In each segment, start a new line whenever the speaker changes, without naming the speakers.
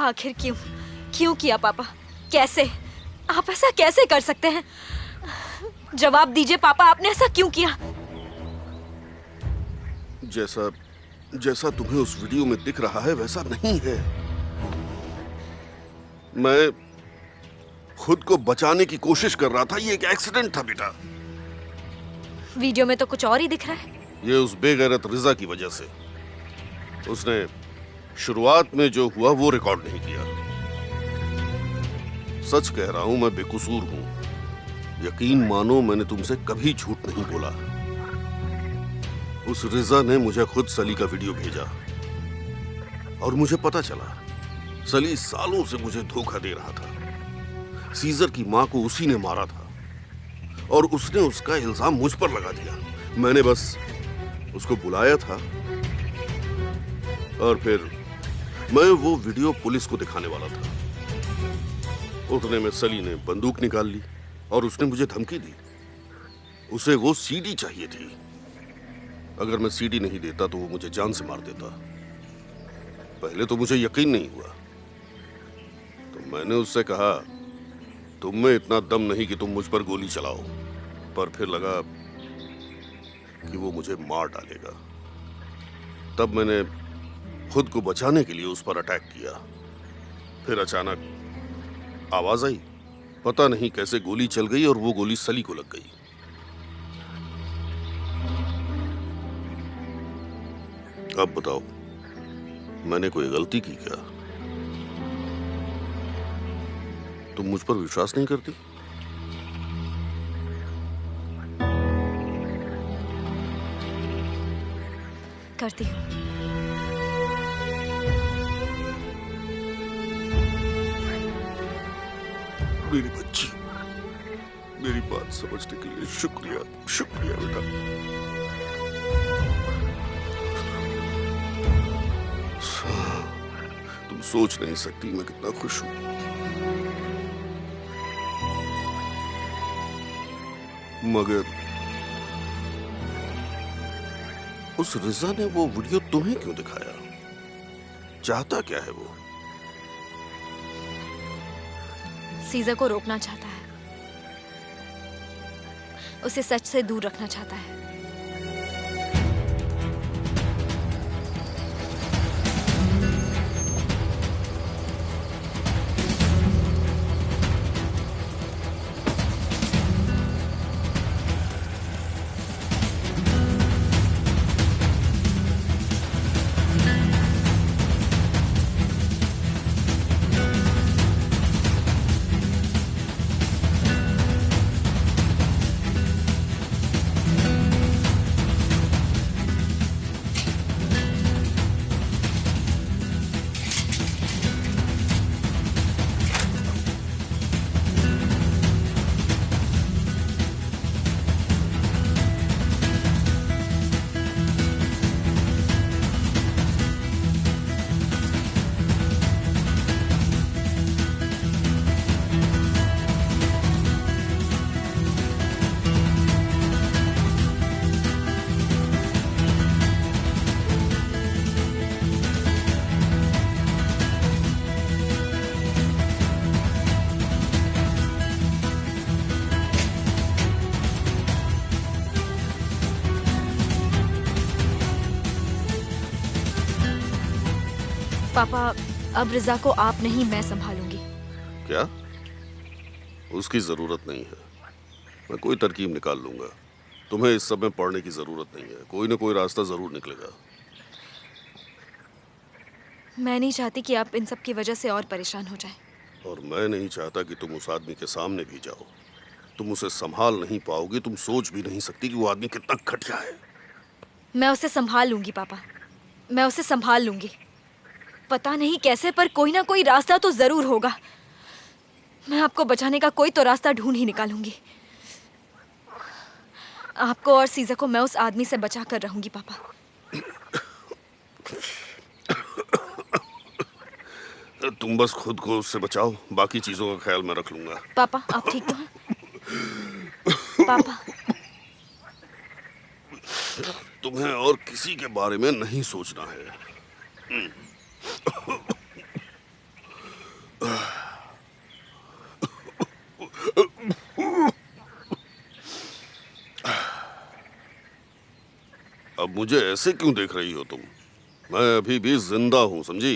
आखिर क्यों किया पापा? कैसे? आप ऐसा कैसे कर सकते हैं? जवाब दीजिए पापा, आपने ऐसा क्यों किया?
जैसा तुम्हें उस वीडियो में दिख रहा है वैसा नहीं है। मैं खुद को बचाने की कोशिश कर रहा था। ये एक एक्सीडेंट था बेटा।
वीडियो में तो कुछ और ही दिख रहा है।
ये उस बेगैरत रिजा की वजह से। उसने शुरुआत में जो हुआ वो रिकॉर्ड नहीं किया। सच कह रहा हूं, मैं बेकसूर हूं। यकीन मानो, मैंने तुमसे कभी झूठ नहीं बोला। उस रिजा ने मुझे खुद सली का वीडियो भेजा और मुझे पता चला सली सालों से मुझे धोखा दे रहा था। सीजर की मां को उसी ने मारा था और उसने उसका इल्जाम मुझ पर लगा दिया। मैंने बस उसको बुलाया था और फिर मैं वो वीडियो पुलिस को दिखाने वाला था। उतने में सली ने बंदूक निकाल ली और उसने मुझे धमकी दी। उसे वो सीडी चाहिए थी। अगर मैं सीडी नहीं देता तो वो मुझे जान से मार देता। पहले तो मुझे यकीन नहीं हुआ, तो मैंने उससे कहा तुम में इतना दम नहीं कि तुम मुझ पर गोली चलाओ। पर फिर लगा कि वो मुझे मार डालेगा। तब मैंने खुद को बचाने के लिए उस पर अटैक किया। फिर अचानक आवाज आई। पता नहीं कैसे गोली चल गई और वो गोली सली को लग गई। अब बताओ, मैंने कोई गलती की क्या? तुम मुझ पर विश्वास नहीं करती?
करती हूँ।
मेरी बच्ची, मेरी बात समझने के लिए शुक्रिया। शुक्रिया बेटा। तुम सोच नहीं सकती मैं कितना खुश हूं। मगर उस रिजा ने वो वीडियो तुम्हें क्यों दिखाया? चाहता क्या है वो?
सीजर को रोकना चाहता है। उसे सच से दूर रखना चाहता है। पापा, अब रिजा को आप नहीं, मैं संभालूंगी।
क्या? उसकी जरूरत नहीं है। मैं कोई तरकीब निकाल लूंगा। तुम्हें इस सब में पढ़ने की जरूरत नहीं है। कोई ना कोई रास्ता जरूर निकलेगा।
मैं नहीं चाहती कि आप इन सब की वजह से और परेशान हो जाएं।
और मैं नहीं चाहता कि तुम उस आदमी के सामने भी जाओ। तुम उसे संभाल नहीं पाओगी। तुम सोच भी नहीं सकती कि वो आदमी कितना घटिया है।
मैं उसे संभाल लूंगी पापा, मैं उसे संभाल लूंगी। पता नहीं कैसे, पर कोई ना कोई रास्ता तो जरूर होगा। मैं आपको बचाने का कोई तो रास्ता ढूंढ ही निकालूंगी। आपको और सीजर को मैं उस आदमी से बचा कर रहूंगी पापा।
तुम बस खुद को उससे बचाओ, बाकी चीजों का ख्याल मैं रख लूंगा।
पापा, आप ठीक तो हैं? पापा,
तुम्हें और किसी के बारे में नहीं सोचना है। अब मुझे ऐसे क्यों देख रही हो तुम? मैं अभी भी जिंदा हूं, समझी?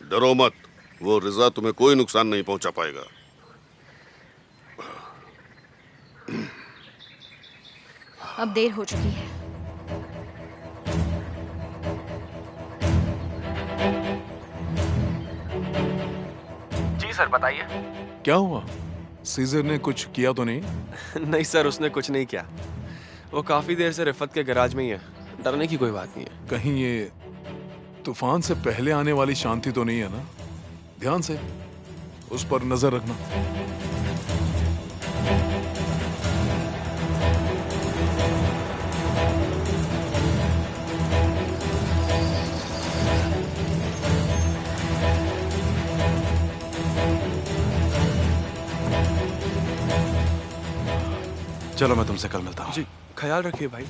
डरो मत, वो रिजा तुम्हें कोई नुकसान नहीं पहुंचा पाएगा।
अब देर हो चुकी है।
जी सर, बताइए।
क्या हुआ? सीजर ने कुछ किया तो नहीं?
नहीं सर, उसने कुछ नहीं किया। वो काफी देर से रिफत के गैराज में ही है। डरने की कोई बात नहीं है।
कहीं ये तूफान से पहले आने वाली शांति तो नहीं है ना? ध्यान से उस पर नजर रखना।
चलो मैं तुमसे कल मिलता हूँ।
जी, ख्याल रखिए भाई।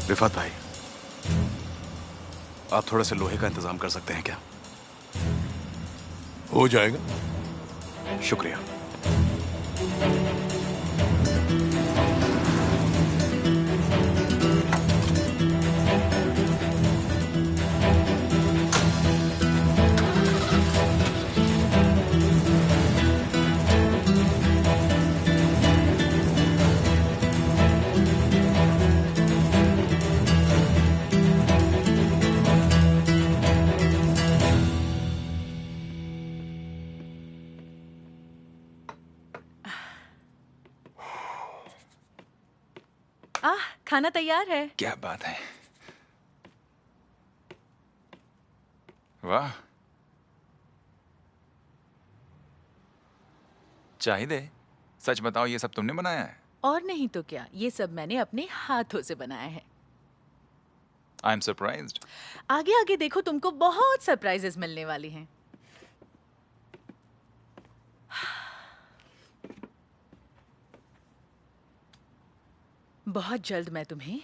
रिफात भाई, आप थोड़े से लोहे का इंतजाम कर सकते हैं क्या?
हो जाएगा।
शुक्रिया।
खाना तैयार है।
क्या बात है। वाह, चाहिए। सच बताओ, ये सब तुमने बनाया है?
और नहीं तो क्या, ये सब मैंने अपने हाथों से बनाया है।
I am surprised.
आगे आगे देखो, तुमको बहुत सरप्राइजेस मिलने वाली हैं। बहुत जल्द मैं तुम्हें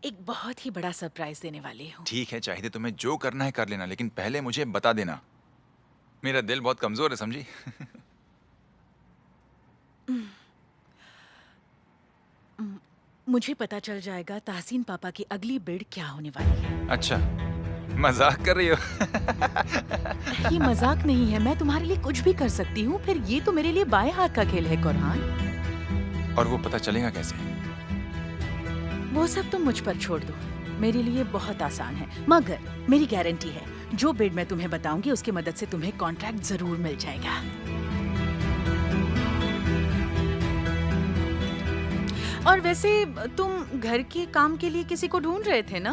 एक बहुत ही बड़ा सरप्राइज देने वाली हूँ।
ठीक है, चाहिए तुम्हें जो करना है कर लेना, लेकिन पहले मुझे बता देना। मेरा दिल बहुत कमजोर है, समझी?
मुझे पता चल जाएगा ताहसीन पापा की अगली बिड क्या होने वाली है।
अच्छा, मजाक कर रही हो?
ये मजाक नहीं है, मैं तुम्हारे लिए कुछ भी कर सकती हूँ। फिर ये तो मेरे लिए बाएं हाथ का खेल है कुरहान।
और वो पता चलेगा कैसे?
वो सब तुम मुझ पर छोड़ दो, मेरे लिए बहुत आसान है। मगर मेरी गारंटी है, जो बिड मैं तुम्हें बताऊंगी उसकी मदद से तुम्हें कॉन्ट्रैक्ट जरूर मिल जाएगा। और वैसे तुम घर के काम के लिए किसी को ढूंढ रहे थे ना?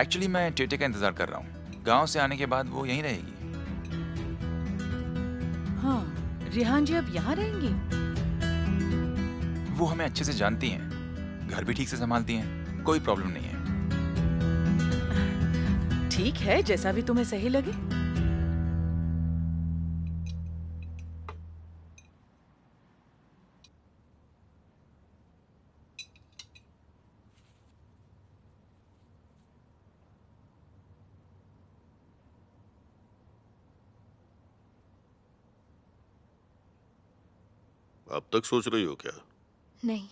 एक्चुअली मैं टेटे का इंतजार कर रहा हूँ। गांव से आने के बाद वो यहीं रहेगी।
हाँ, रिहान जी अब यहाँ रहेंगी?
वो हमें अच्छे से जानती हैं, घर भी ठीक से संभालती हैं, कोई प्रॉब्लम नहीं है।
ठीक है, जैसा भी तुम्हें सही लगे।
अब तक सोच रही हो क्या?
नहीं,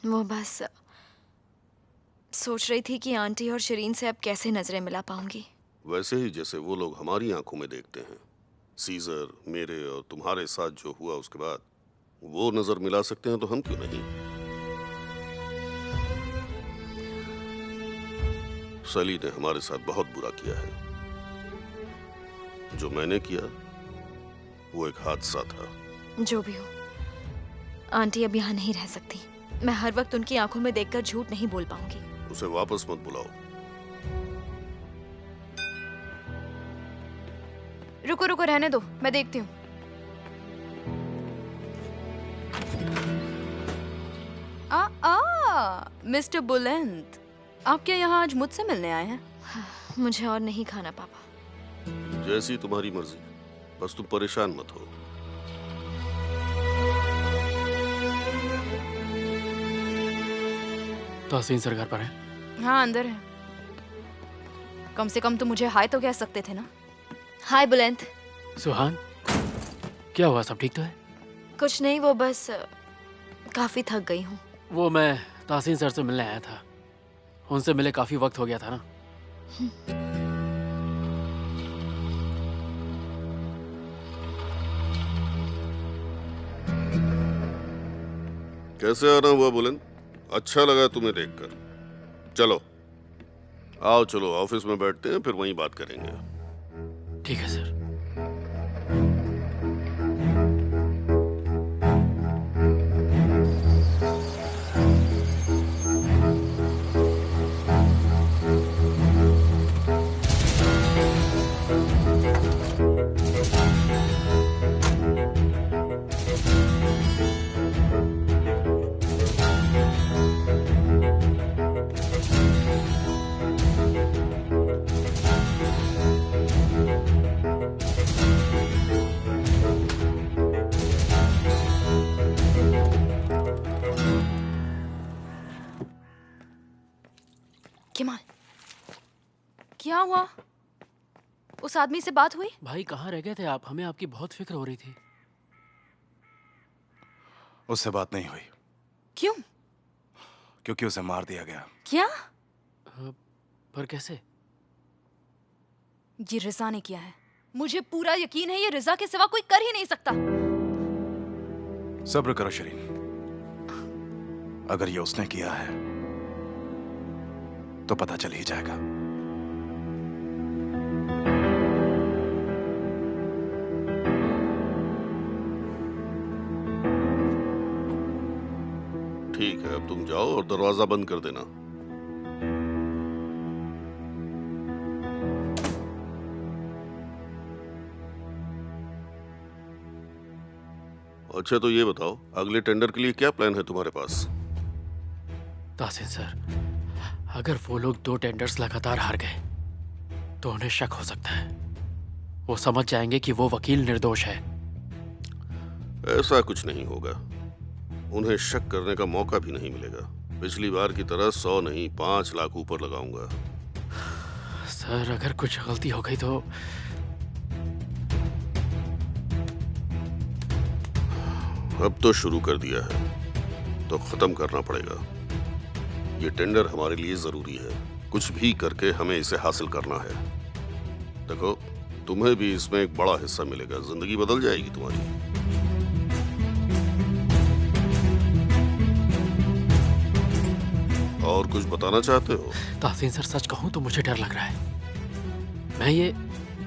वो बस सोच रही थी कि आंटी और शरीन से अब कैसे नजरें मिला पाऊंगी।
वैसे ही जैसे वो लोग हमारी आंखों में देखते हैं। सीजर, मेरे और तुम्हारे साथ जो हुआ उसके बाद वो नजर मिला सकते हैं, तो हम क्यों नहीं? सली ने हमारे साथ बहुत बुरा किया है। जो मैंने किया वो एक हादसा था।
जो भी हो, आंटी अब यहाँ नहीं रह सकती। मैं हर वक्त उनकी आंखों में देखकर झूठ नहीं बोल पाऊंगी।
उसे वापस मत बुलाओ।
रुको रुको, रहने दो, मैं देखती हूँ।
मिस्टर बुलंद, आप क्या यहाँ आज मुझसे मिलने आए हैं?
मुझे और नहीं खाना पापा।
जैसी तुम्हारी मर्जी, बस तुम परेशान मत हो।
तहसीन सर घर पर हैं?
हाँ अंदर है। कम से कम तो मुझे हाय तो कह सकते थे ना।
हाय बुलंद।
सुहान, क्या हुआ? सब ठीक तो है?
कुछ नहीं, वो बस काफी थक गई हूँ।
वो मैं तहसीन सर से मिलने आया था। उनसे मिले काफी वक्त हो गया था ना।
कैसे आना हुआ बुलंद? अच्छा लगा तुम्हें देखकर। चलो आओ, चलो ऑफिस में बैठते हैं, फिर वहीं बात करेंगे।
ठीक है सर।
किमाल, क्या हुआ? उस आदमी से बात हुई?
भाई कहाँ रह गए थे आप? हमें आपकी बहुत फिक्र हो रही थी।
उससे बात नहीं हुई
क्यों?
क्योंकि उसे मार दिया गया।
क्या?
पर कैसे?
ये रिजा ने किया है। मुझे पूरा यकीन है ये रिजा के सिवा कोई कर ही नहीं सकता।
सब्र करो शरीन, अगर ये उसने किया है तो पता चल ही जाएगा।
ठीक है, अब तुम जाओ और दरवाजा बंद कर देना। अच्छा तो ये बताओ, अगले टेंडर के लिए क्या प्लान है तुम्हारे पास?
तहसीन सर, अगर वो लोग 2 टेंडर्स लगातार हार गए तो उन्हें शक हो सकता है। वो समझ जाएंगे कि वो वकील निर्दोष है।
ऐसा कुछ नहीं होगा, उन्हें शक करने का मौका भी नहीं मिलेगा। पिछली बार की तरह 100 नहीं 5 लाख ऊपर लगाऊंगा।
सर अगर कुछ गलती हो गई तो?
अब तो शुरू कर दिया है तो खत्म करना पड़ेगा। ये टेंडर हमारे लिए जरूरी है, कुछ भी करके हमें इसे हासिल करना है। देखो, तुम्हें भी इसमें एक बड़ा हिस्सा मिलेगा, जिंदगी बदल जाएगी तुम्हारी। और कुछ बताना चाहते हो?
तहसीन सर सच कहूं तो मुझे डर लग रहा है। मैं ये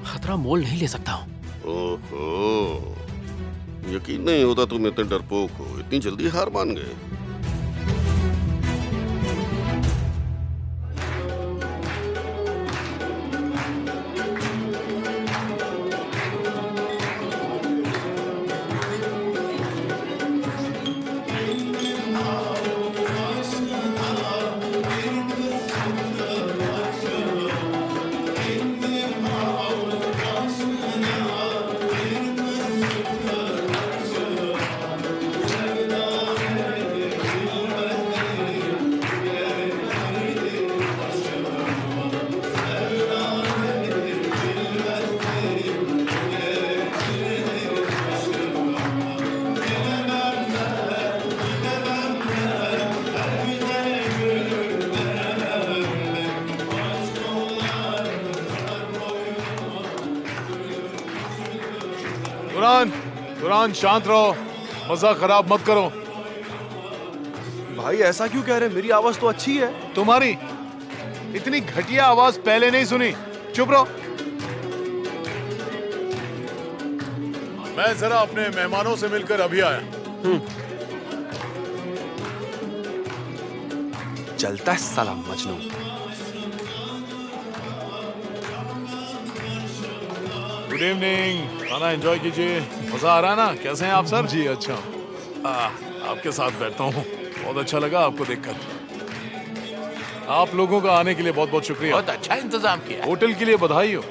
खतरा मोल नहीं ले सकता हूं।
ओहो, यकीन नहीं होता तुम इतने डरपोक हो, इतनी जल्दी हार मान गए।
तुरान शांत रहो, मजा खराब मत करो।
भाई ऐसा क्यों कह रहे हैं? मेरी आवाज तो अच्छी है।
तुम्हारी इतनी घटिया आवाज पहले नहीं सुनी। चुप रहो। मैं जरा अपने मेहमानों से मिलकर अभी आया।
चलता है साला मजनू।
गुड इवनिंग, खाना एंजॉय कीजिए। मजा आ रहा है ना? कैसे हैं आप सर? जी अच्छा, आपके साथ बैठता हूँ। बहुत अच्छा लगा आपको देखकर। आप लोगों का आने के लिए बहुत बहुत शुक्रिया।
बहुत अच्छा इंतजाम किया।
होटल के लिए बधाई हो।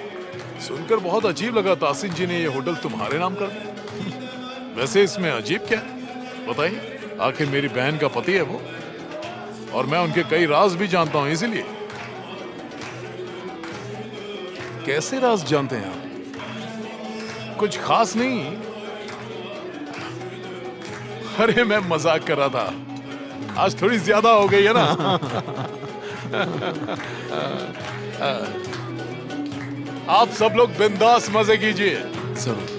सुनकर बहुत अजीब लगा तासिन जी ने ये होटल तुम्हारे नाम कर दिया। वैसे इसमें अजीब क्या है बताइए? आखिर मेरी बहन का पति है वो। और मैं उनके कई राज भी जानता हूं, इसीलिए। कैसे राज जानते हैं आप? कुछ खास नहीं। अरे मैं मजाक कर रहा था, आज थोड़ी ज्यादा हो गई है ना। आप सब लोग बिंदास मजे कीजिए। जरूर।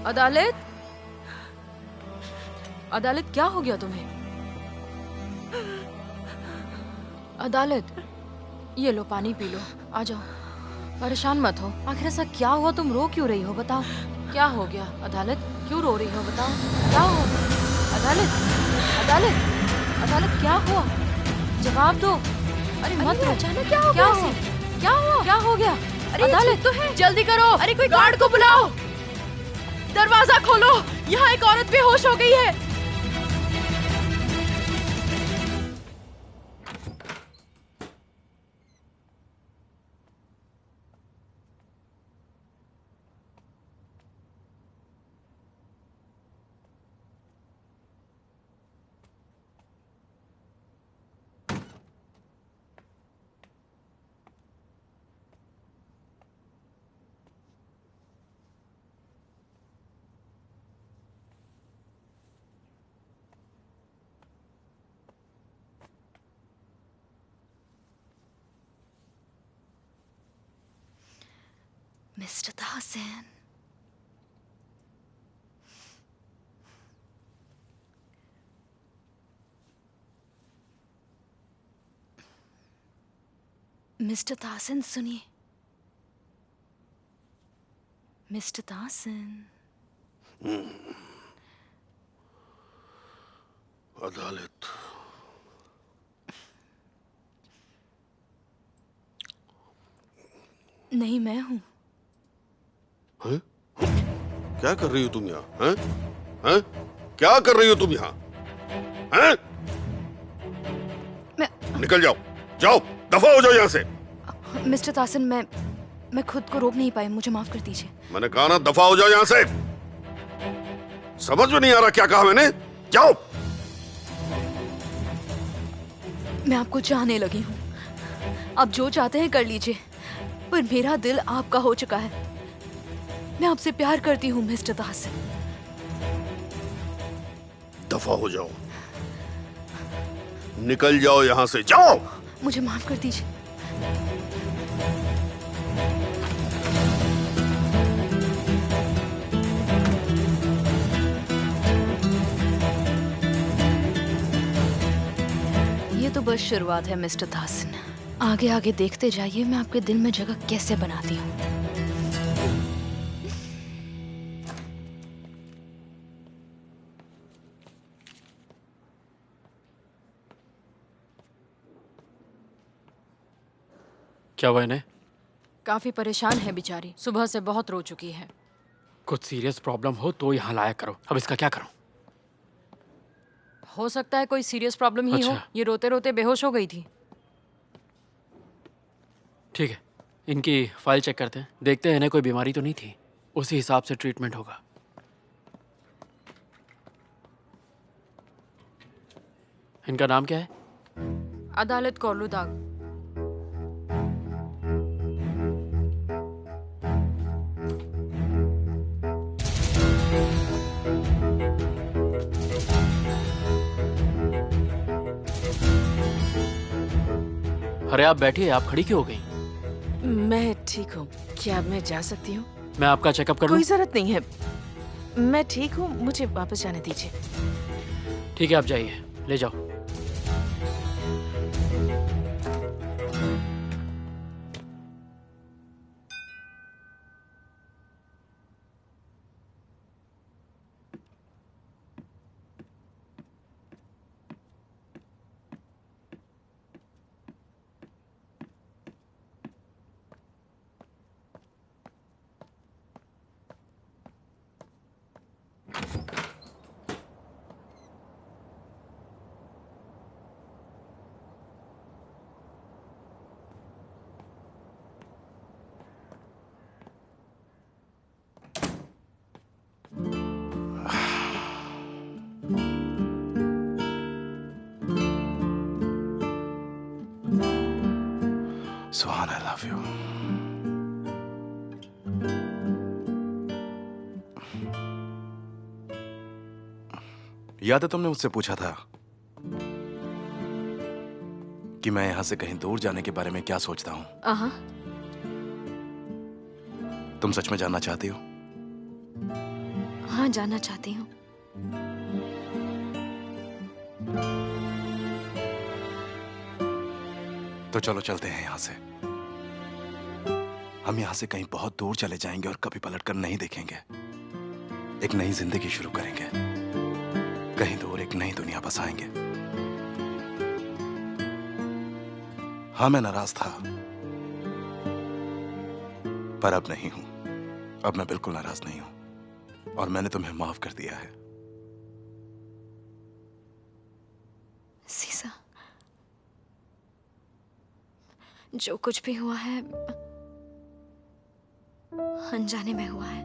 अदालत, अदालत क्या हो गया तुम्हें? अदालत, ये लो पानी पी लो, आ जाओ। परेशान मत हो, आखिर ऐसा क्या हुआ? तुम रो क्यों रही हो? बताओ क्या हो गया? अदालत क्यों रो रही हो? बताओ क्या हुआ? अदालत, अदालत, अदालत क्या हुआ? जवाब दो। अरे मत रो। अचानक क्या हो गया? क्या हुआ? क्या हो गया? अदालत तो है, जल्दी करो। अरे कोई गार्ड को बुलाओ। दरवाजा खोलो, यहाँ एक औरत बेहोश हो गई है।
मिस्टर ताहसेन, मिस्टर ताहसेन सुनिए। मिस्टर ताहसेन,
अदालत,
नहीं मैं हूं।
हैं? क्या कर रही हो तुम यहाँ? हैं? हैं? क्या कर रही हो तुम यहाँ? हैं? निकल जाओ, जाओ, दफा हो जाओ यहाँ से।
मिस्टर ताहसेन, मैं खुद को रोक नहीं पाई, मुझे माफ कर दीजिए।
मैंने कहा ना, दफा हो जाओ यहाँ से। समझ में नहीं आ रहा क्या कहा मैंने? जाओ।
मैं आपको चाहने लगी हूँ, आप जो चाहते हैं कर लीजिए, पर मेरा दिल आपका हो चुका है। मैं आपसे प्यार करती हूँ मिस्टर ताहसेन।
दफा हो जाओ, निकल जाओ यहाँ से, जाओ।
मुझे माफ कर दीजिए। ये तो बस शुरुआत है मिस्टर ताहसेन, आगे आगे देखते जाइए मैं आपके दिल में जगह कैसे बनाती हूँ।
क्या हुआ इन्हें?
काफी परेशान है बेचारी, सुबह से बहुत रो चुकी है।
कुछ सीरियस प्रॉब्लम हो तो यहाँ लाया करो। अब इसका क्या करूं?
हो सकता है कोई सीरियस प्रॉब्लम ही हो,
अच्छा।
ये रोते रोते बेहोश हो गई थी।
ठीक है, इनकी फाइल चेक करते हैं, देखते हैं इन्हें कोई बीमारी तो नहीं थी, उसी हिसाब से ट्रीटमेंट होगा। इनका नाम क्या है?
अदालत कोलूदाग।
अरे आप बैठिए, आप खड़ी क्यों हो गई?
मैं ठीक हूँ, क्या मैं जा सकती हूँ?
मैं आपका चेकअप कर लूं?
कोई जरूरत नहीं है, मैं ठीक हूँ, मुझे वापस जाने दीजिए।
ठीक है, आप जाइए, ले जाओ।
सुहान, आई लव यू। याद है तुमने मुझसे पूछा था कि मैं यहां से कहीं दूर जाने के बारे में क्या सोचता हूं?
आहा,
तुम सच में जानना चाहती हो?
हाँ, जानना चाहती हूँ।
तो चलो चलते हैं यहां से। हम यहां से कहीं बहुत दूर चले जाएंगे और कभी पलटकर नहीं देखेंगे। एक नई जिंदगी शुरू करेंगे, कहीं दूर एक नई दुनिया बसाएंगे। हाँ, मैं नाराज था, पर अब नहीं हूं। अब मैं बिल्कुल नाराज नहीं हूं और मैंने तुम्हें माफ कर दिया है।
सीसा, जो कुछ भी हुआ है अनजाने में हुआ है।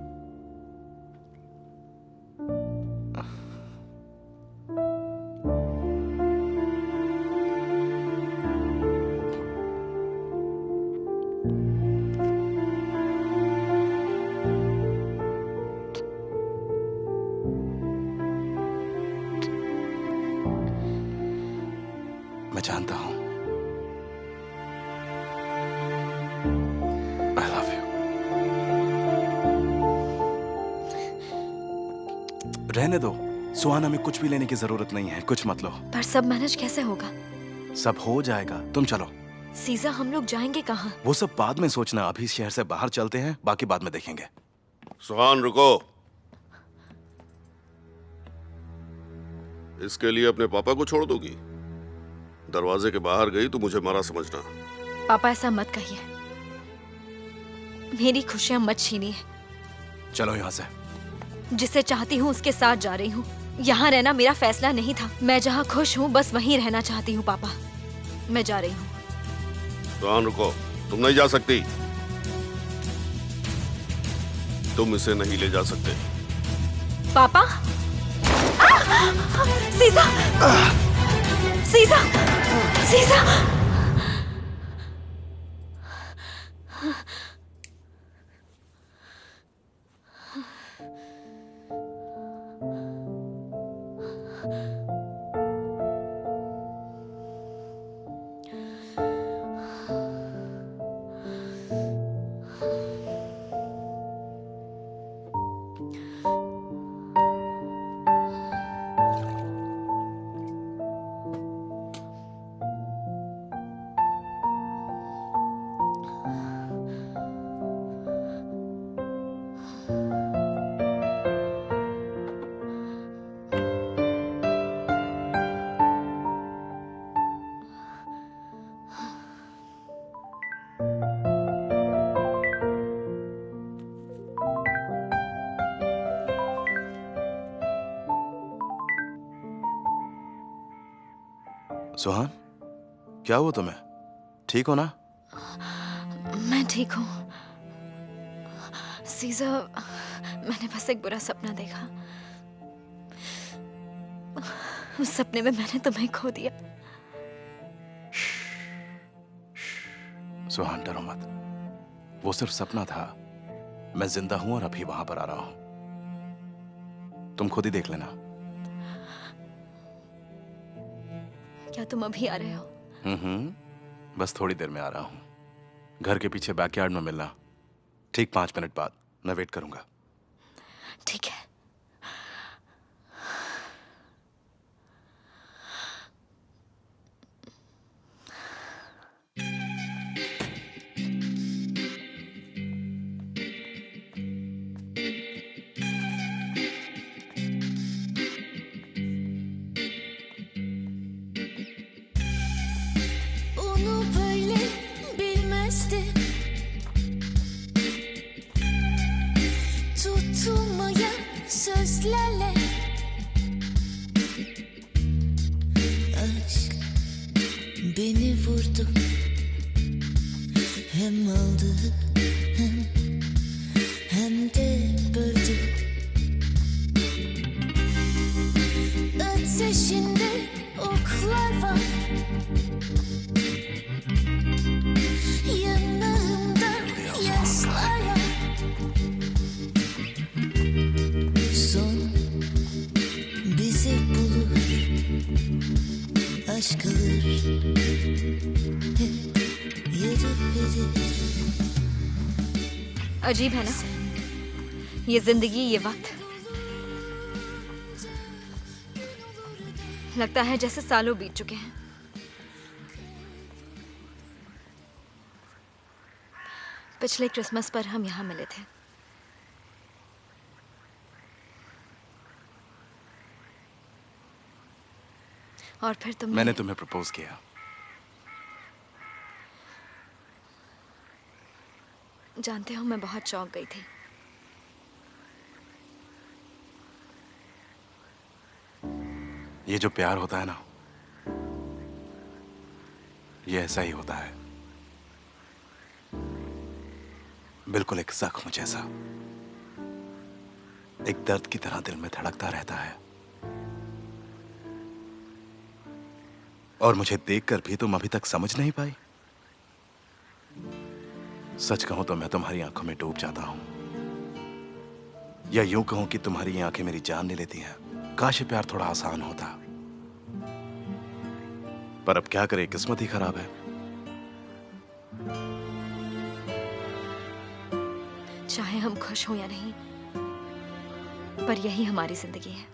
मैं जानता हूं। I love you. रहने दो सुहाना, में कुछ भी लेने की जरूरत नहीं है। कुछ मत लो।
पर सब मैनेज कैसे होगा?
सब हो जाएगा, तुम चलो।
सीसा, हम लोग जाएंगे कहाँ?
वो सब बाद में सोचना, अभी शहर से बाहर चलते हैं, बाकी बाद में देखेंगे।
सुहान, रुको। इसके लिए अपने पापा को छोड़ दोगी? दरवाजे के बाहर गई तो मुझे मारा समझना।
पापा, ऐसा मत कहिए। मेरी खुशियां मत छीनिए।
चलो यहाँ से।
जिसे चाहती हूँ उसके साथ जा रही हूँ। यहाँ रहना मेरा फैसला नहीं था। मैं जहाँ खुश हूँ बस वहीं रहना चाहती हूँ। पापा, मैं जा रही हूँ।
सुहान, रुको। तुम नहीं जा सकती। तुम इसे नहीं ले जा सकते।
पापा! सीसा! सीसा! सीसा!
सुहान, क्या हुआ तुम्हें? ठीक हो ना?
मैं ठीक हूँ। सीसा, मैंने बस एक बुरा सपना देखा। उस सपने में मैंने तुम्हें खो दिया।
सुहान, डरो मत। वो सिर्फ सपना था। मैं जिंदा हूं और अभी वहां पर आ रहा हूं। तुम खुद ही देख लेना।
क्या तुम अभी आ रहे हो?
बस थोड़ी देर में आ रहा हूं। घर के पीछे बैकयार्ड में मिलना। ठीक 5 मिनट बाद। मैं वेट करूंगा।
ठीक है।
Onu böyle bilmezdim. Tutulmayan sözlerle aşk beni vurdu. Hem aldı hem de böldü. Ateşinde oklar var. yavaş kalır. Hep yarı yarı.
अजीब है ना, ये जिंदगी, ये वक्त। लगता है जैसे सालों बीत चुके हैं। पिछले क्रिसमस पर हम यहाँ मिले थे। और फिर तुमने
मैंने तुम्हें प्रपोज किया।
जानते हो, मैं बहुत चौंक गई थी।
ये जो प्यार होता है ना, ये ऐसा ही होता है, बिल्कुल एक जख्म जैसा, एक दर्द की तरह दिल में धड़कता रहता है। और मुझे देखकर भी तुम अभी तक समझ नहीं पाई। सच कहूं तो मैं तुम्हारी आंखों में डूब जाता हूं, या यूं कहूं कि तुम्हारी आंखें मेरी जान ले लेती हैं। काश ये प्यार थोड़ा आसान होता, पर अब क्या करें, किस्मत ही खराब है।
चाहे हम खुश हों या नहीं, पर यही हमारी जिंदगी है।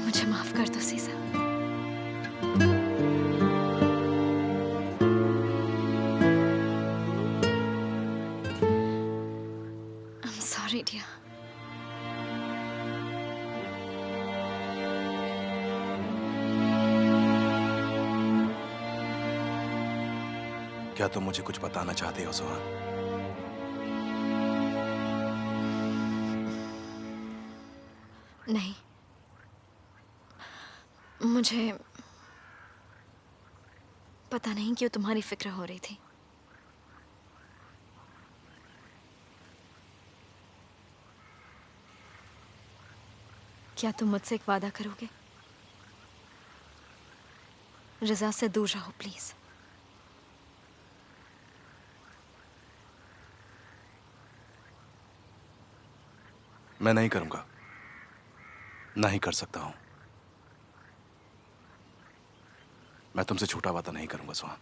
मुझे माफ कर दो सीसा। I'm sorry, dear.
क्या तुम मुझे कुछ बताना चाहते हो सुहान?
नहीं, मुझे पता नहीं क्यों तुम्हारी फिक्र हो रही थी। क्या तुम मुझसे एक वादा करोगे? रजा से दूर रहो प्लीज।
मैं नहीं करूंगा, नहीं कर सकता हूं। मैं तुमसे झूठा वादा नहीं करूंगा Suhaan.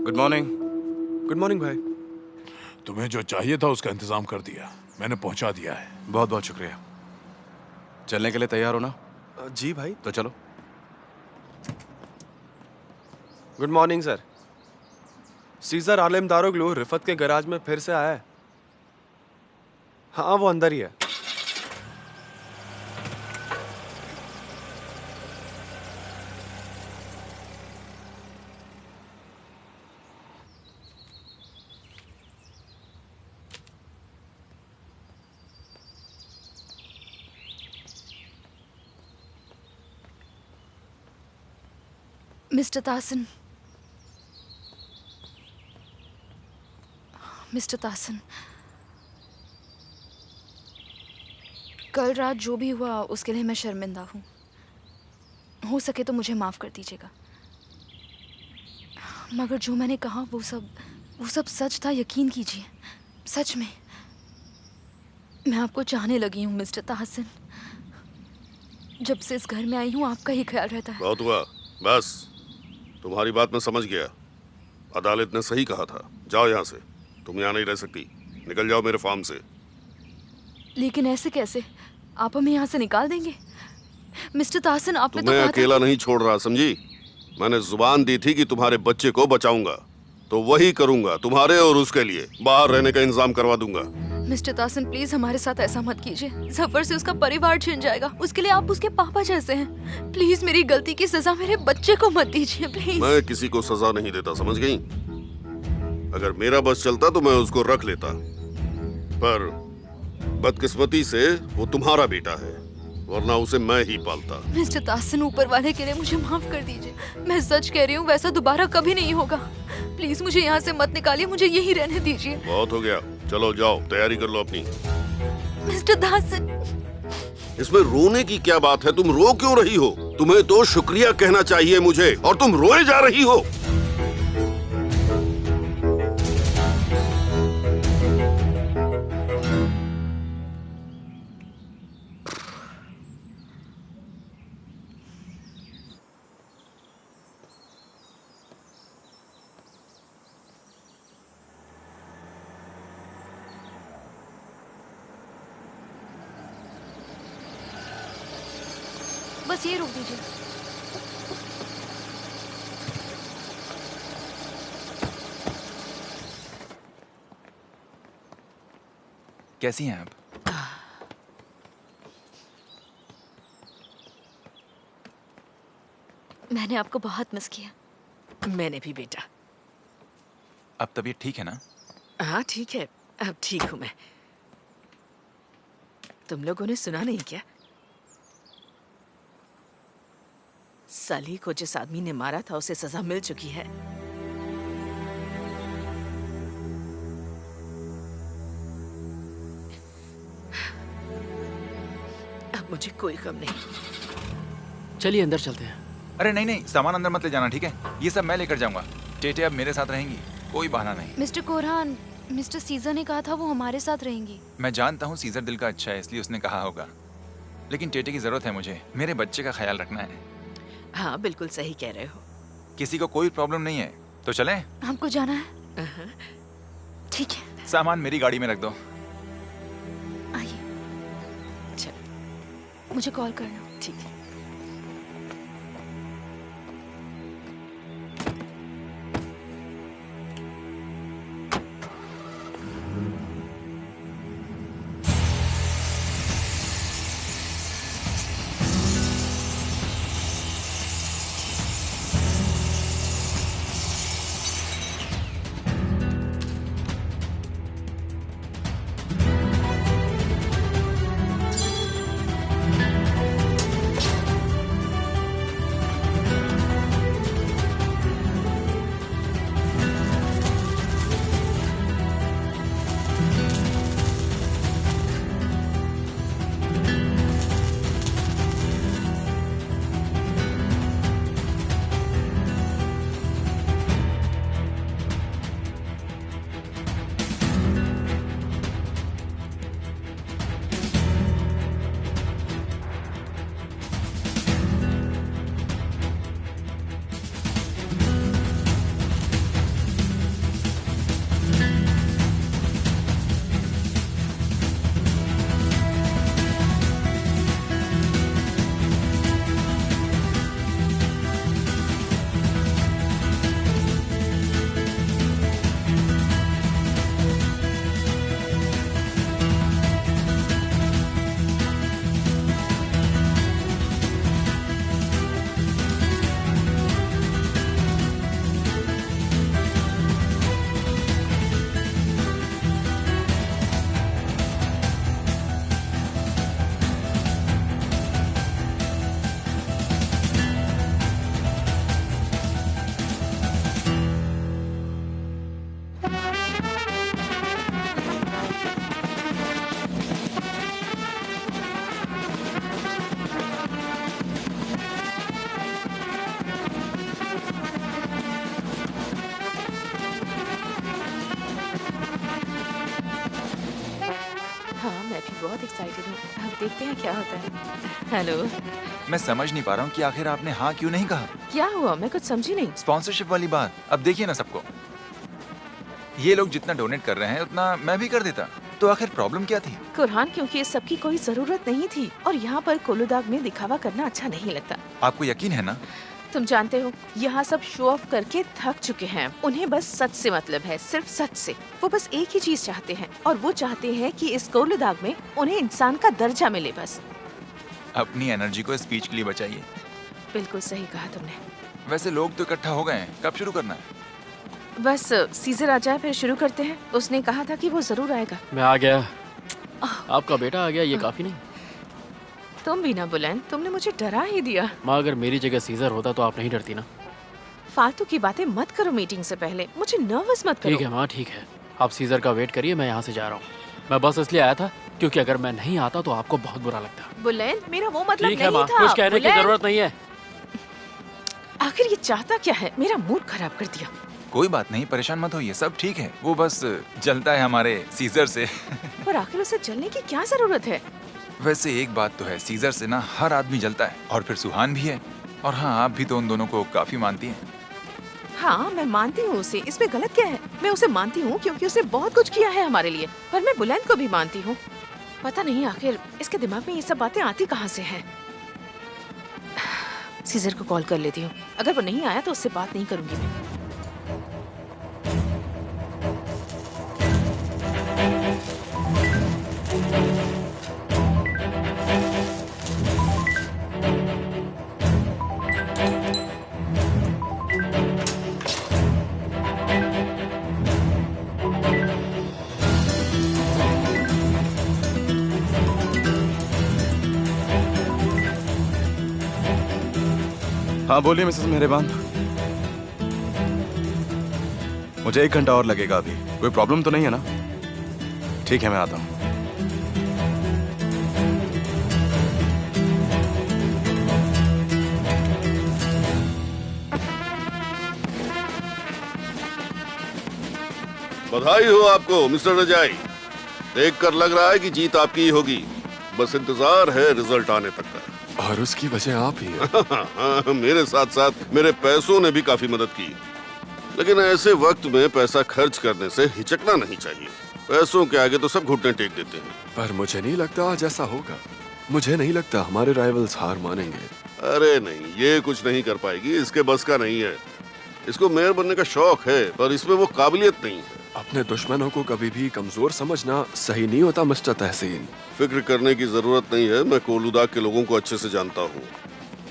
Good morning.
Good morning भाई।
तुम्हें जो चाहिए था उसका इंतजाम कर दिया, मैंने पहुंचा दिया है।
बहुत बहुत शुक्रिया। चलने के लिए तैयार हो ना?
जी भाई।
तो चलो।
Good morning sir. सीजर आलिम दारोग्लू रिफत के गैराज में फिर से आया है। हाँ, वो अंदर ही है।
मिस्टर तासन, मिस्टर तासन, कल रात जो भी हुआ उसके लिए मैं शर्मिंदा हूँ। हो सके तो मुझे माफ़ कर दीजिएगा। मगर जो मैंने कहा वो सब सच था, यकीन कीजिए। सच में मैं आपको चाहने लगी हूँ मिस्टर तासन। जब से इस घर में आई हूँ आपका ही ख्याल रहता है।
बहुत हुआ, बस। तुम्हारी बात मैं समझ गया। अदालत ने सही कहा था। जाओ यहाँ से, तुम यहाँ नहीं रह सकती। निकल जाओ मेरे फार्म से।
लेकिन ऐसे कैसे? आप हमें यहाँ से निकाल देंगे? मिस्टर तासन, आपने तो
तुम्हें
कहा
अकेला नहीं छोड़ रहा, समझी? मैंने जुबान दी थी कि तुम्हारे बच्चे को बचाऊंगा। तो वही करूंगा तुम्हारे और उसके लिए। बाहर रहने का इंतजाम करवा दूंगा।
मिस्टर तासन प्लीज हमारे साथ ऐसा मत कीजिए। जफर से उसका परिवार छिन जाएगा। उसके लिए आप उसके पापा जैसे हैं। प्लीज मेरी गलती की सजा मेरे बच्चे को मत दीजिए प्लीज।
मैं किसी को सजा नहीं देता, समझ गई? अगर मेरा बस चलता तो मैं उसको रख लेता, पर बदकिस्मती से वो तुम्हारा बेटा है, वरना उसे मैं ही पालता।
मिस्टर तासन ऊपर वाले के लिए मुझे माफ कर दीजिए। मैं सच कह रही हूँ, वैसा दोबारा कभी नहीं होगा। प्लीज मुझे यहाँ से मत निकालिए, मुझे यही रहने दीजिए।
बहुत हो गया, चलो जाओ तैयारी कर लो अपनी।
मिस्टर तासन,
इसमें रोने की क्या बात है? तुम रो क्यों रही हो? तुम्हें तो शुक्रिया कहना चाहिए मुझे, और तुम रोए जा रही हो।
बस ये रोक दीजिए।
कैसी हैं आप?
मैंने आपको बहुत मिस किया।
मैंने भी बेटा।
अब तबीयत ठीक है ना?
हाँ ठीक है, अब ठीक हूँ मैं। तुम लोगों ने सुना नहीं क्या? साली को जिस आदमी ने मारा था उसे सजा मिल चुकी है। अब मुझे कोई गम नहीं।
चलिए अंदर चलते हैं।
अरे नहीं नहीं, सामान अंदर मत ले जाना, ठीक है? ये सब मैं लेकर जाऊंगा। टेटे अब मेरे साथ रहेंगी, कोई बहाना नहीं।
मिस्टर कोरहान, मिस्टर सीजर ने कहा था वो हमारे साथ रहेंगी।
मैं जानता हूँ सीजर दिल का अच्छा है, इसलिए उसने कहा होगा, लेकिन टेटे की जरूरत है मुझे। मेरे बच्चे का ख्याल रखना है।
हाँ बिल्कुल सही कह रहे हो।
किसी को कोई प्रॉब्लम नहीं है तो चलें?
हमको जाना है। ठीक है,
सामान मेरी गाड़ी में रख दो।
आइए।
चलो
मुझे कॉल करना।
ठीक है। हाँ मैं भी बहुत एक्साइटेड हूँ। अब देखते हैं क्या होता है। हेलो,
मैं समझ नहीं पा रहा हूँ कि आखिर आपने हाँ क्यों नहीं कहा।
क्या हुआ? मैं कुछ समझी नहीं।
स्पॉन्सरशिप वाली बात, अब देखिए ना सबको, ये लोग जितना डोनेट कर रहे हैं उतना मैं भी कर देता, तो आखिर प्रॉब्लम क्या थी?
कुरहान, क्योंकि इस सब की कोई जरूरत नहीं थी और यहाँ पर कोलुदाग में दिखावा करना अच्छा नहीं लगता।
आपको यकीन है ना?
तुम जानते हो, यहाँ सब शो ऑफ करके थक चुके हैं। उन्हें बस सच से मतलब है, सिर्फ सच से। वो बस एक ही चीज चाहते हैं, और वो चाहते हैं कि इस कोलुदाग में उन्हें इंसान का दर्जा मिले बस।
अपनी एनर्जी को स्पीच के लिए बचाइए।
बिल्कुल सही कहा तुमने।
वैसे लोग तो इकट्ठा हो गए हैं, कब शुरू करना है?
बस सीजर आ जाए फिर शुरू करते हैं। उसने कहा था कि वो जरूर आएगा।
मैं आ गया। आपका बेटा आ गया, ये काफी नहीं?
तुम भी ना बुलंद, तुमने मुझे डरा ही दिया।
माँ, अगर मेरी जगह सीजर होता तो आप नहीं डरती ना?
फालतू की बातें मत करो मीटिंग से पहले, मुझे नर्वस मत करो।
ठीक है माँ, ठीक है। आप सीजर का वेट करिए, मैं यहाँ से जा रहा हूँ। मैं बस इसलिए आया था क्योंकि अगर मैं नहीं आता तो आपको बहुत बुरा लगता।
बुलंद, मेरा वो मतलब
ठीक है
नहीं
माँ,
था।
कुछ कहने की
बुलंद,
जरूरत नहीं है।
आखिर ये चाहता क्या है? मेरा मूड खराब कर दिया।
कोई बात नहीं, परेशान मत होइए, सब ठीक है। वो बस जलता है हमारे सीजर से।
पर आखिर उसे जलने की क्या जरूरत है?
वैसे एक बात तो है, सीजर से ना हर आदमी जलता है, और फिर सुहान भी है। और हाँ, आप भी तो उन दोनों को काफी मानती हैं।
हाँ, मैं मानती हूँ उसे, इसमें गलत क्या है? मैं उसे मानती हूँ क्योंकि उसने बहुत कुछ किया है हमारे लिए। पर मैं बुलंद को भी मानती हूँ। पता नहीं आखिर इसके दिमाग में ये सब बातें आती कहाँ से हैं। सीजर को कॉल कर लेती हूँ। अगर वो नहीं आया तो उससे बात नहीं करूंगी मैं।
हाँ बोलिए मिसेस मेहरबान। मुझे 1 घंटा और लगेगा अभी। कोई प्रॉब्लम तो नहीं है ना? ठीक है, मैं आता हूँ।
बधाई हो आपको मिस्टर रजाई। देखकर लग रहा है कि जीत आपकी ही होगी। बस इंतजार है रिजल्ट आने तक का।
और उसकी वजह आप ही हैं।
हाँ, मेरे साथ साथ मेरे पैसों ने भी काफी मदद की। लेकिन ऐसे वक्त में पैसा खर्च करने से हिचकना नहीं चाहिए। पैसों के आगे तो सब घुटने टेक देते हैं।
पर मुझे नहीं लगता आज ऐसा होगा। मुझे नहीं लगता हमारे राइवल्स हार मानेंगे।
अरे नहीं, ये कुछ नहीं कर पाएगी, इसके बस का नहीं है। इसको मेयर बनने का शौक है, पर इसमें वो काबिलियत नहीं है।
अपने दुश्मनों को कभी भी कमजोर समझना सही नहीं होता मिस्टर तहसीन।
फिक्र करने की जरूरत नहीं है। मैं कोलुदाग के लोगों को अच्छे से जानता हूँ।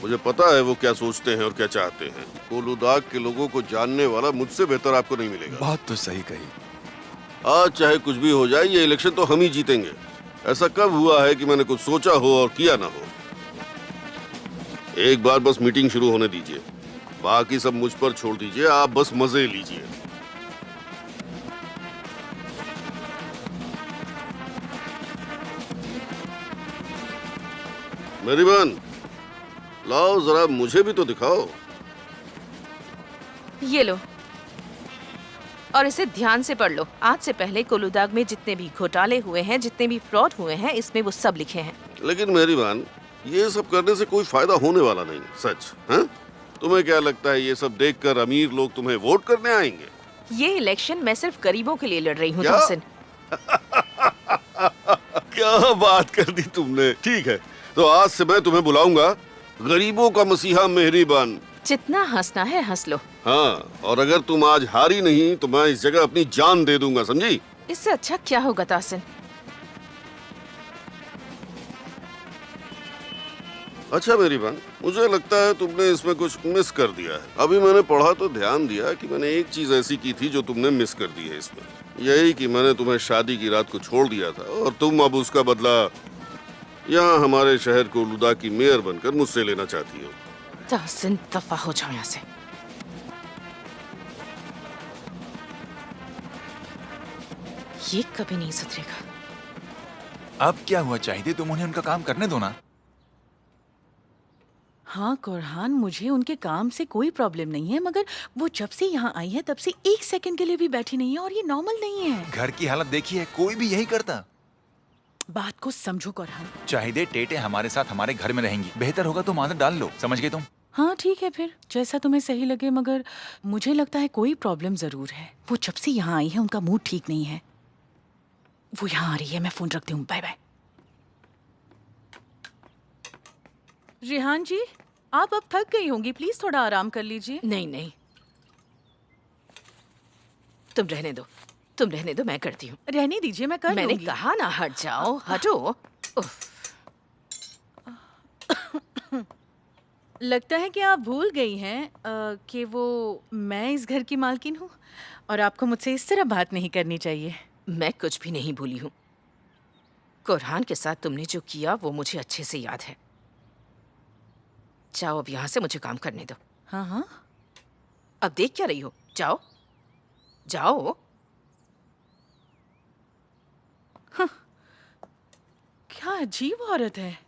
मुझे पता है वो क्या सोचते हैं और क्या चाहते हैं। कोलुदाग के लोगों को जानने वाला मुझसे बेहतर आपको नहीं मिलेगा।
बात तो सही कही।
आज चाहे कुछ भी हो जाए, ये इलेक्शन तो हम ही जीतेंगे। ऐसा कब हुआ है कि मैंने कुछ सोचा हो और किया ना हो? एक बार बस मीटिंग शुरू होने दीजिए, बाकी सब मुझ पर छोड़ दीजिए। आप बस मजे लीजिए। मेरी बहन, लाओ जरा मुझे भी तो दिखाओ।
ये लो, और इसे ध्यान से पढ़ लो। आज से पहले कोलुदाग में जितने भी घोटाले हुए हैं, जितने भी फ्रॉड हुए हैं, इसमें वो सब लिखे हैं।
लेकिन मेरी बहन, ये सब करने से कोई फायदा होने वाला नहीं। सच है? तुम्हें क्या लगता है ये सब देखकर अमीर लोग तुम्हें वोट करने आएंगे?
ये इलेक्शन मैं सिर्फ गरीबों के लिए लड़ रही हूँ।
क्या?
तहसीन,
क्या बात कर दी तुमने। ठीक है, तो आज से मैं तुम्हें बुलाऊंगा गरीबों का मसीहा मेहरीबान।
जितना हंसना है हंस लो।
हाँ, और अगर तुम आज हारी नहीं तो मैं इस जगह अपनी जान दे दूंगा, समझी?
इससे अच्छा क्या होगा तहसीन?
अच्छा मेरी बहन, मुझे लगता है तुमने इसमें कुछ मिस कर दिया है। अभी मैंने पढ़ा तो ध्यान दिया कि मैंने एक चीज ऐसी की थी जो तुमने मिस कर दी है इसमें। यही कि मैंने तुम्हें शादी की रात को छोड़ दिया था और तुम अब उसका बदला यहाँ हमारे शहर कोलुदाग की मेयर बनकर मुझसे लेना चाहती हो।
तहसीन, दफा हो जाओ यहाँ से। ये कभी नहीं सुधरेगा।
अब क्या हुआ? चाहिए तुम उन्हें उनका काम करने दो ना।
हाँ कुरहान, मुझे उनके काम से कोई प्रॉब्लम नहीं है, मगर वो जब से यहाँ आई है तब से 1 सेकंड के लिए भी बैठी नहीं है, और ये नॉर्मल नहीं है।
घर की हालत देखी है, कोई भी यही करता।
बात को समझो कुरहान।
चाहिए टेटे हमारे साथ हमारे घर में रहेंगी। बेहतर होगा तुम आदत डाल लो, समझ गए तुम?
हाँ ठीक है, फिर जैसा तुम्हें सही लगे, मगर मुझे लगता है कोई प्रॉब्लम जरूर है। वो जब से यहाँ आई है उनका मूड ठीक नहीं है। वो यहाँ आ रही है, मैं फोन रखती हूँ। Bye bye. रिहान जी,
आप अब थक गई होंगी, प्लीज थोड़ा आराम कर लीजिए।
नहीं नहीं, तुम रहने दो, मैं करती हूँ।
रहने दीजिए, मैं कर
मैंने
लूंगी।
कहा ना हट जाओ, हटो। उफ,
लगता है कि आप भूल गई हैं कि वो मैं इस घर की मालकिन हूँ और आपको मुझसे इस तरह बात नहीं करनी चाहिए।
मैं कुछ भी नहीं भूली हूँ। कुरहान के साथ तुमने जो किया वो मुझे अच्छे से याद है। जाओ अब यहाँ से, मुझे काम करने दो।
हाँ हाँ,
अब देख क्या रही हो, जाओ जाओ।
क्या अजीब औरत है।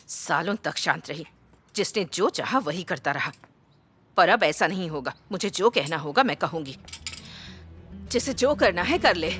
सालों तक शांत रही, जिसने जो चाहा वही करता रहा। पर अब ऐसा नहीं होगा। मुझे जो कहना होगा मैं कहूंगी। जिसे जो करना है कर ले।